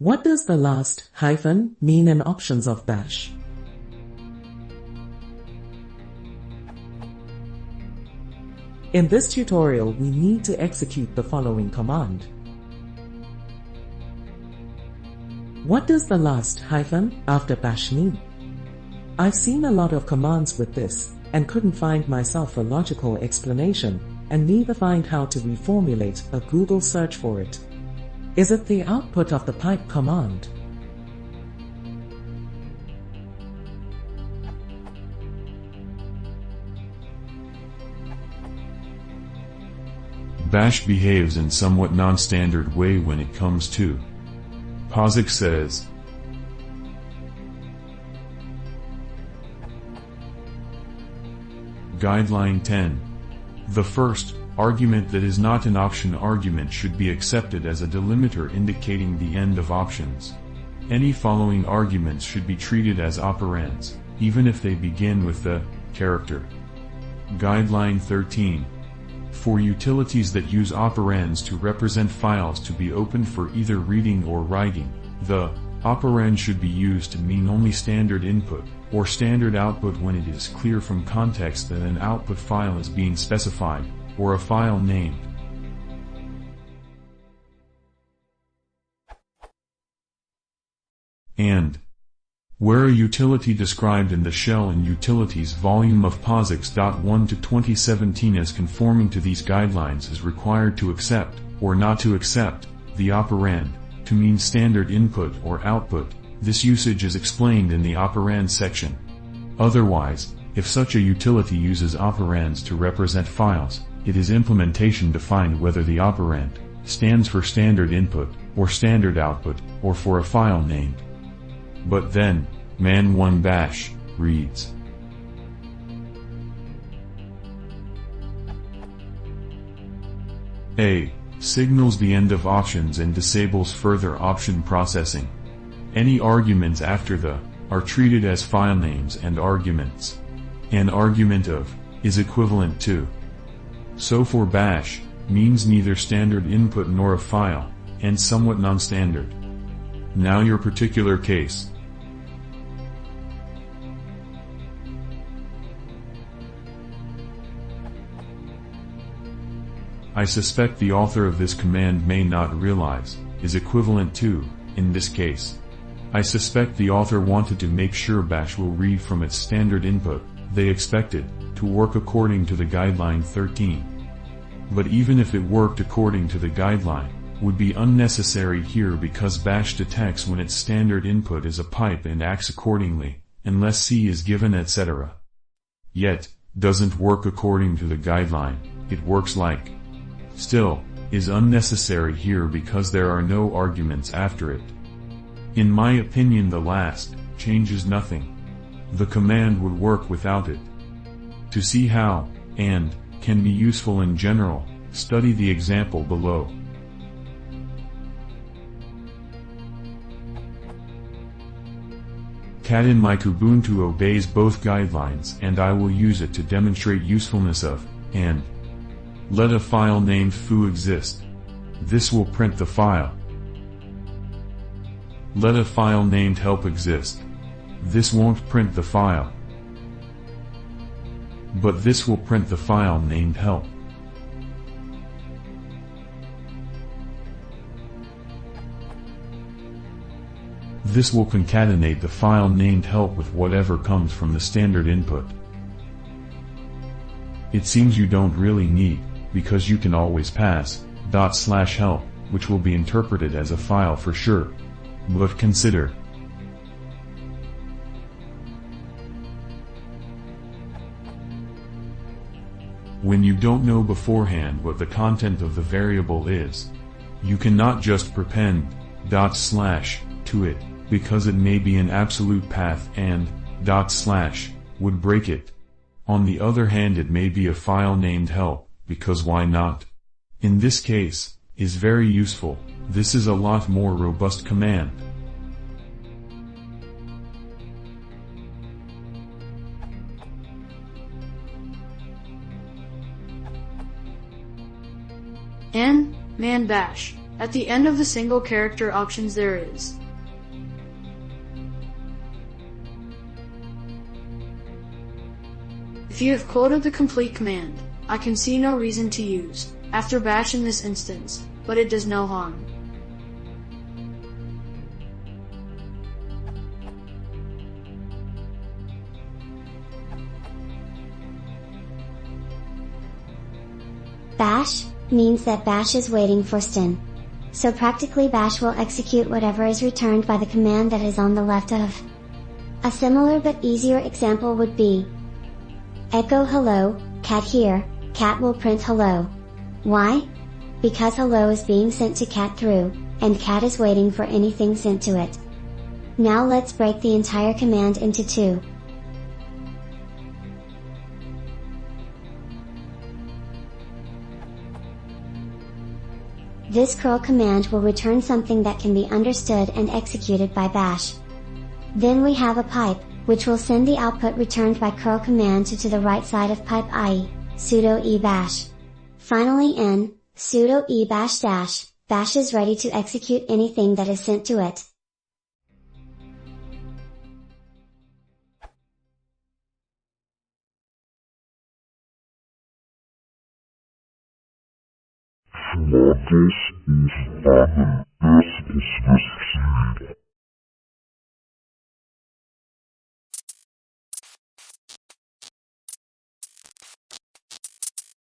What does the last hyphen mean in options of bash? In this tutorial, we need to execute the following command. What does the last hyphen after bash mean? I've seen a lot of commands with this, and couldn't find myself a logical explanation, and neither find how to reformulate a Google search for it. Is it the output of the pipe command? Bash behaves in somewhat non-standard way when it comes to POSIX says Guideline 10. The first argument that is not an option argument should be accepted as a delimiter indicating the end of options. Any following arguments should be treated as operands, even if they begin with the character. Guideline 13. For utilities that use operands to represent files to be opened for either reading or writing, the operand should be used to mean only standard input, or standard output when it is clear from context that an output file is being specified, or a file named. And where a utility described in the Shell and Utilities volume of POSIX 1 to 2017 as conforming to these guidelines is required to accept, or not to accept, the operand, to mean standard input or output, this usage is explained in the operand section. Otherwise, if such a utility uses operands to represent files, it is implementation defined whether the operand stands for standard input, or standard output, or for a file named. But then, man1 bash reads A. Signals the end of options and disables further option processing. Any arguments after the are treated as file names and arguments. An argument of is equivalent to. So for bash, means neither standard input nor a file, and somewhat non-standard. Now your particular case. I suspect the author of this command may not realize, is equivalent to, in this case. I suspect the author wanted to make sure bash will read from its standard input, they expected, to work according to the guideline 13. But even if it worked according to the guideline, would be unnecessary here because bash detects when its standard input is a pipe and acts accordingly, unless C is given etc. Yet, doesn't work according to the guideline, it works like. Still, is unnecessary here because there are no arguments after it. In my opinion the last, changes nothing. The command would work without it. To see how, and, can be useful in general, study the example below. Cat in my Kubuntu obeys both guidelines and I will use it to demonstrate usefulness of, and. Let a file named foo exist. This will print the file. Let a file named help exist. This won't print the file. But this will print the file named help. This will concatenate the file named help with whatever comes from the standard input. It seems you don't really need, because you can always pass ./help, which will be interpreted as a file for sure. But consider. When you don't know beforehand what the content of the variable is, you cannot just prepend / to it, because it may be an absolute path and / would break it. On the other hand it may be a file named help, because why not? In this case, is very useful. This is a lot more robust command. N man bash At the end of the single character options there is. If you have quoted the complete command, I can see no reason to use after bash in this instance, but it does no harm. Bash means that bash is waiting for stin. So practically bash will execute whatever is returned by the command that is on the left of. A similar but easier example would be echo hello, cat here, cat will print hello. Why? Because hello is being sent to cat through, and cat is waiting for anything sent to it. Now let's break the entire command into two. This curl command will return something that can be understood and executed by bash. Then we have a pipe, which will send the output returned by curl command to the right side of pipe, i.e., sudo e bash. Finally n, sudo e bash dash, bash is ready to execute anything that is sent to it. Schmackes ist Baden.